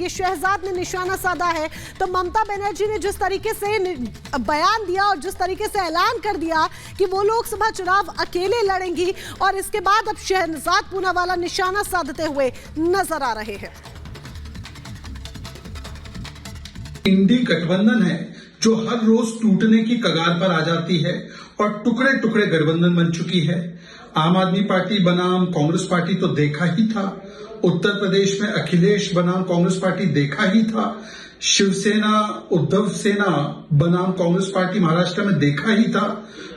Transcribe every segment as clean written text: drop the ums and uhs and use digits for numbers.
ये शहजाद ने निशाना साधा है। तो ममता बनर्जी ने जिस तरीके से बयान दिया और जिस तरीके से ऐलान कर दिया कि वो लोकसभा चुनाव अकेले लड़ेंगी, और इसके बाद अब शहजाद पूनावाला निशाना साधते हुए नजर आ रहे हैं। इंडी गठबंधन है जो हर रोज टूटने की कगार पर आ जाती है और टुकड़े टुकड़े गठबंधन बन चुकी है। आम आदमी पार्टी बनाम कांग्रेस पार्टी तो देखा ही था, उत्तर प्रदेश में अखिलेश बनाम कांग्रेस पार्टी देखा ही था, शिवसेना उद्धव सेना बनाम कांग्रेस पार्टी महाराष्ट्र में देखा ही था।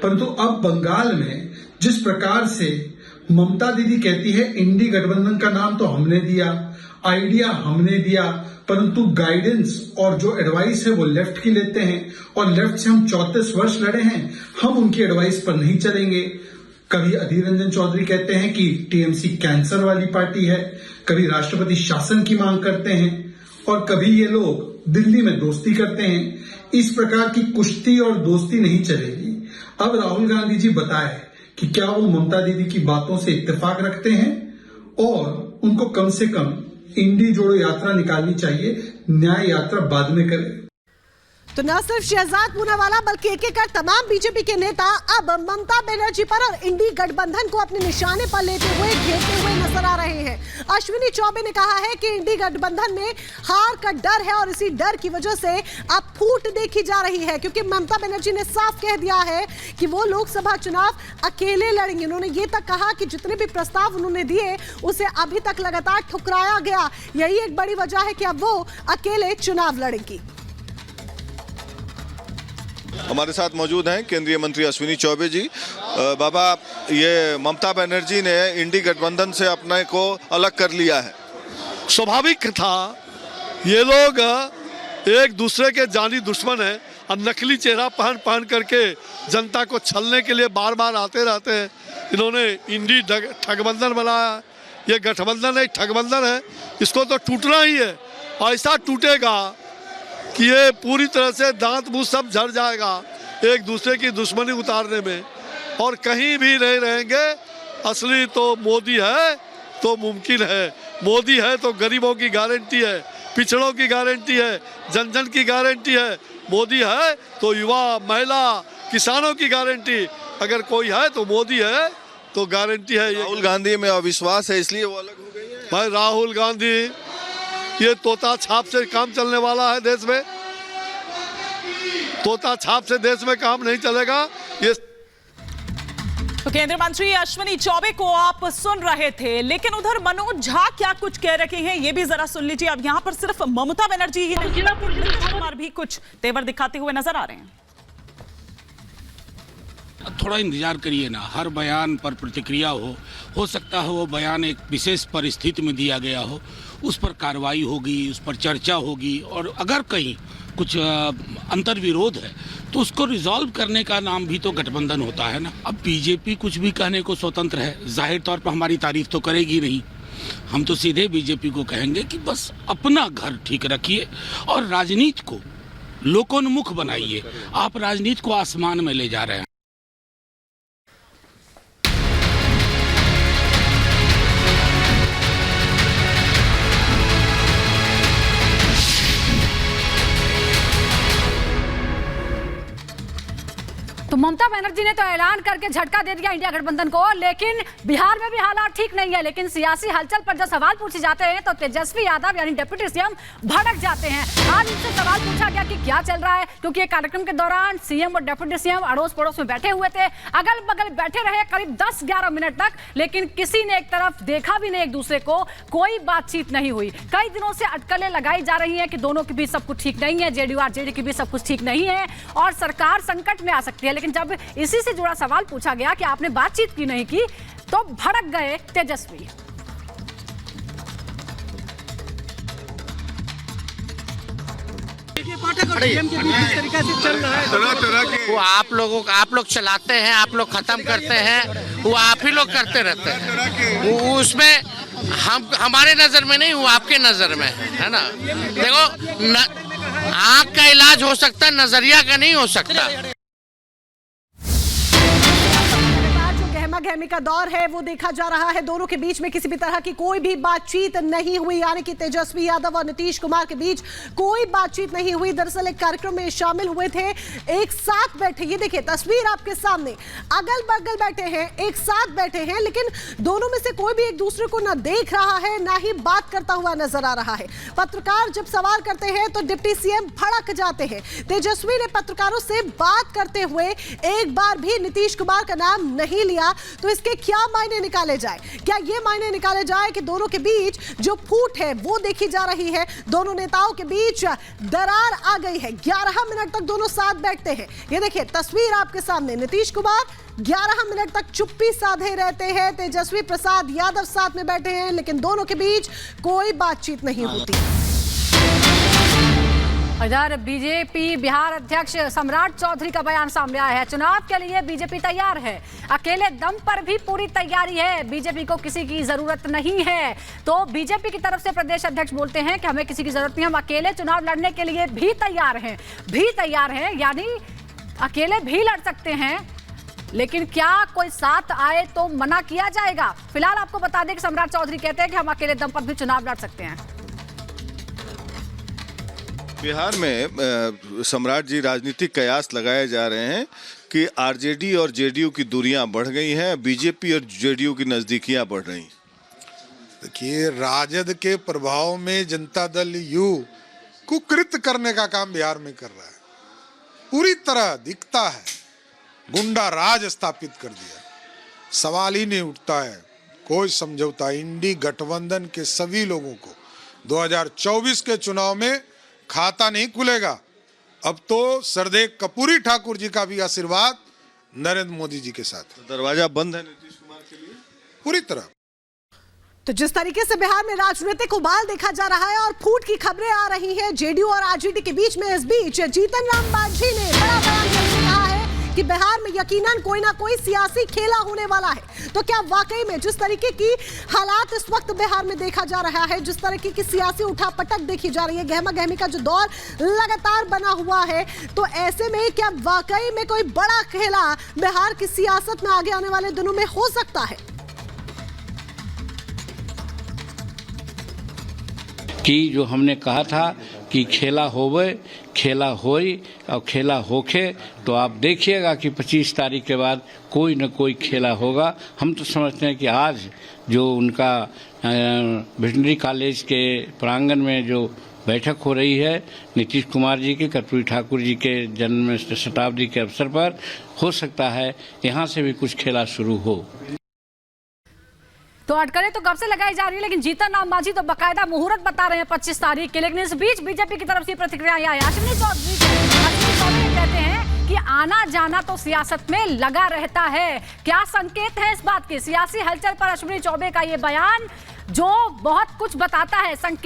परंतु अब बंगाल में जिस प्रकार से ममता दीदी कहती है इंडी गठबंधन का नाम तो हमने दिया, आइडिया हमने दिया, परंतु गाइडेंस और जो एडवाइस है वो लेफ्ट की लेते हैं और लेफ्ट से हम 34 वर्ष लड़े हैं, हम उनकी एडवाइस पर नहीं चलेंगे। कभी अधीर रंजन चौधरी कहते हैं कि टीएमसी कैंसर वाली पार्टी है, कभी राष्ट्रपति शासन की मांग करते हैं और कभी ये लोग दिल्ली में दोस्ती करते हैं। इस प्रकार की कुश्ती और दोस्ती नहीं चलेगी। अब राहुल गांधी जी बताए कि क्या वो ममता दीदी की बातों से इत्तेफाक रखते हैं और उनको कम से कम इंडी जोड़ो यात्रा निकालनी चाहिए, न्याय यात्रा बाद में करें। तो न सिर्फ शहजाद पूनावाला बल्कि एक एक तमाम बीजेपी के नेता अब ममता बनर्जी पर और इंडी गठबंधन को अपने निशाने पर लेते हुए घेरते हुए नजर आ रहे हैं। अश्विनी चौबे ने कहा है कि इंडी गठबंधन में हार का डर है और इसी डर की वजह से अब फूट देखी जा रही है, क्योंकि ममता बनर्जी ने साफ कह दिया है कि वो लोकसभा चुनाव अकेले लड़ेंगे। उन्होंने ये तक कहा कि जितने भी प्रस्ताव उन्होंने दिए उसे अभी तक लगातार ठुकराया गया, यही एक बड़ी वजह है कि अब वो अकेले चुनाव लड़ेंगी। हमारे साथ मौजूद हैं केंद्रीय मंत्री अश्विनी चौबे जी। बाबा, ये ममता बनर्जी ने इंडी गठबंधन से अपने को अलग कर लिया है। स्वाभाविक था, ये लोग एक दूसरे के जानी दुश्मन हैं और नकली चेहरा पहन करके जनता को छलने के लिए बार बार आते रहते हैं। इन्होंने इंडी ठगबंधन बनाया। ये गठबंधन है, ठगबंधन है, इसको तो टूटना ही है। ऐसा टूटेगा कि ये पूरी तरह से दांत मुंह सब झड़ जाएगा एक दूसरे की दुश्मनी उतारने में, और कहीं भी नहीं रहेंगे। असली तो मोदी है तो मुमकिन है, मोदी है तो गरीबों की गारंटी है, पिछड़ों की गारंटी है, जन जन की गारंटी है। मोदी है तो युवा, महिला, किसानों की गारंटी अगर कोई है तो मोदी है, तो गारंटी है। राहुल गांधी में अविश्वास है इसलिए वो अलग हो गई है। भाई राहुल गांधी ये तोता छाप से काम चलने वाला है देश में, तोता छाप से देश में काम नहीं चलेगा। ये तो केंद्रीय मंत्री अश्विनी चौबे को आप सुन रहे थे, लेकिन उधर मनोज झा क्या कुछ कह रहे हैं ये भी जरा सुन लीजिए। अब यहाँ पर सिर्फ ममता बनर्जी ही नहीं, कुमार भी कुछ तेवर दिखाते हुए नजर आ रहे हैं। थोड़ा इंतजार करिए ना, हर बयान पर प्रतिक्रिया हो सकता है वो बयान एक विशेष परिस्थिति में दिया गया हो, उस पर कार्रवाई होगी, उस पर चर्चा होगी, और अगर कहीं कुछ अंतर्विरोध है तो उसको रिजॉल्व करने का नाम भी तो गठबंधन होता है ना। अब बीजेपी कुछ भी कहने को स्वतंत्र है, जाहिर तौर पर हमारी तारीफ तो करेगी नहीं। हम तो सीधे बीजेपी को कहेंगे कि बस अपना घर ठीक रखिए और राजनीति को लोकोन्मुख बनाइए। आप राजनीति को आसमान में ले जा रहे हैं। तो ममता बनर्जी ने तो ऐलान करके झटका दे दिया इंडिया गठबंधन को, लेकिन बिहार में भी हालात ठीक नहीं है। लेकिन सियासी हलचल पर जब सवाल पूछे जाते हैं तो तेजस्वी यादव यानी डिप्टी सीएम भड़क जाते हैं। आज इनसे सवाल पूछा गया कि क्या चल रहा है, क्योंकि ये कार्यक्रम के दौरान सीएम और डिप्टी सीएम अड़ोस पड़ोस में बैठे हुए थे, अगल बगल बैठे रहे करीब 10-11 मिनट तक, लेकिन किसी ने एक तरफ देखा भी नहीं एक दूसरे को, कोई बातचीत नहीं हुई। कई दिनों से अटकलें लगाई जा रही है कि दोनों के बीच सब कुछ ठीक नहीं है, जेडीयू आरजेडी के बीच सब कुछ ठीक नहीं है और सरकार संकट में आ सकती है। लेकिन जब इसी से जुड़ा सवाल पूछा गया कि आपने बातचीत क्यों नहीं की, तो भड़क गए तेजस्वी। वो आप लोग चलाते हैं, आप लोग खत्म करते हैं, वो आप ही लोग करते रहते हैं। वो उसमें हमारे नजर में नहीं, वो आपके नजर में है ना। देखो आँख का इलाज हो सकता, नजरिया का नहीं हो सकता। गहमा गहमी का दौर है वो देखा जा रहा है। दोनों के बीच में किसी भी तरह की कोई भी बातचीत नहीं हुई, यानी कि तेजस्वी यादव और नीतीश कुमार के बीच कोई बातचीत नहीं हुई। दरअसल एक कार्यक्रम में शामिल हुए थे, एक साथ बैठे, ये देखिए तस्वीर आपके सामने, अगल बगल बैठे हैं, एक साथ बैठे हैं, लेकिन दोनों में से कोई भी एक दूसरे को ना देख रहा है ना ही बात करता हुआ नजर आ रहा है। पत्रकार जब सवाल करते हैं तो डिप्टी सीएम भड़क जाते हैं। तेजस्वी ने पत्रकारों से बात करते हुए एक बार भी नीतीश कुमार का नाम नहीं लिया, तो इसके क्या मायने निकाले जाए? क्या ये मायने निकाले जाए कि दोनों के बीच जो फूट है वो देखी जा रही है, दोनों नेताओं के बीच दरार आ गई है। 11 मिनट तक दोनों साथ बैठते हैं, ये देखिए तस्वीर आपके सामने, नीतीश कुमार 11 मिनट तक चुप्पी साधे रहते हैं, तेजस्वी प्रसाद यादव साथ में बैठे हैं, लेकिन दोनों के बीच कोई बातचीत नहीं होती। इधर बीजेपी बिहार अध्यक्ष सम्राट चौधरी का बयान सामने आया है। चुनाव के लिए बीजेपी तैयार है, अकेले दम पर भी पूरी तैयारी है, बीजेपी को किसी की जरूरत नहीं है। तो बीजेपी की तरफ से प्रदेश अध्यक्ष बोलते हैं कि हमें किसी की जरूरत नहीं, हम अकेले चुनाव लड़ने के लिए भी तैयार हैं, यानी अकेले भी लड़ सकते हैं, लेकिन क्या कोई साथ आए तो मना किया जाएगा? फिलहाल आपको बता दें कि सम्राट चौधरी कहते हैं कि हम अकेले दम पर भी चुनाव लड़ सकते हैं। बिहार में सम्राट जी राजनीतिक कयास लगाए जा रहे हैं कि आरजेडी और जेडीयू की दूरियां बढ़ गई हैं, बीजेपी और जेडीयू की नजदीकियां बढ़ रही हैं। देखिए, राजद के प्रभाव में जनता दल यू कुकृत करने का काम बिहार में कर रहा है, पूरी तरह दिखता है, गुंडा राज स्थापित कर दिया, सवाल ही नहीं उठता है कोई समझौता। इंडी गठबंधन के सभी लोगों को 2024 के चुनाव में खाता नहीं खुलेगा। अब तो सरदेव कपूरी ठाकुर जी का भी आशीर्वाद नरेंद्र मोदी जी के साथ। दरवाजा बंद है नीतीश कुमार के लिए पूरी तरह। तो जिस तरीके से बिहार में राजनीतिक उबाल देखा जा रहा है और फूट की खबरें आ रही हैं जेडीयू और आरजेडी के बीच में, इस बीच जीतन राम मांझी ने बड़ा बयान करके कहा है कि बिहार में यकीनन कोई ना कोई सियासी खेला होने वाला है। तो क्या वाकई में जिस तरीके की हालात इस वक्त बिहार में देखा जा रहा है, जिस तरीके की सियासी उठापटक देखी जा रही है, गहमा गहमी का जो दौर लगातार बना हुआ है, तो ऐसे में क्या वाकई में कोई बड़ा खेला बिहार की सियासत में आगे आने वाले दिनों में हो सकता है? कि जो हमने कहा था कि खेला होवे, खेला होई और खेला होके, तो आप देखिएगा कि 25 तारीख के बाद कोई न कोई खेला होगा। हम तो समझते हैं कि आज जो उनका वेटनरी कॉलेज के प्रांगण में जो बैठक हो रही है नीतीश कुमार जी की, कर्पूरी ठाकुर जी के जन्म शताब्दी के अवसर पर, हो सकता है यहाँ से भी कुछ खेला शुरू हो। तो अटकलें तो कब से लगाई जा रही है, लेकिन जीतन राम मांझी तो बकायदा मुहूर्त बता रहे हैं 25 तारीख के। लेकिन इस बीच बीजेपी की तरफ से प्रतिक्रिया आई है। अश्विनी चौधरी कहते हैं कि आना जाना तो सियासत में लगा रहता है। क्या संकेत है इस बात के? सियासी हलचल पर अश्विनी चौबे का ये बयान जो बहुत कुछ बताता है, संकेत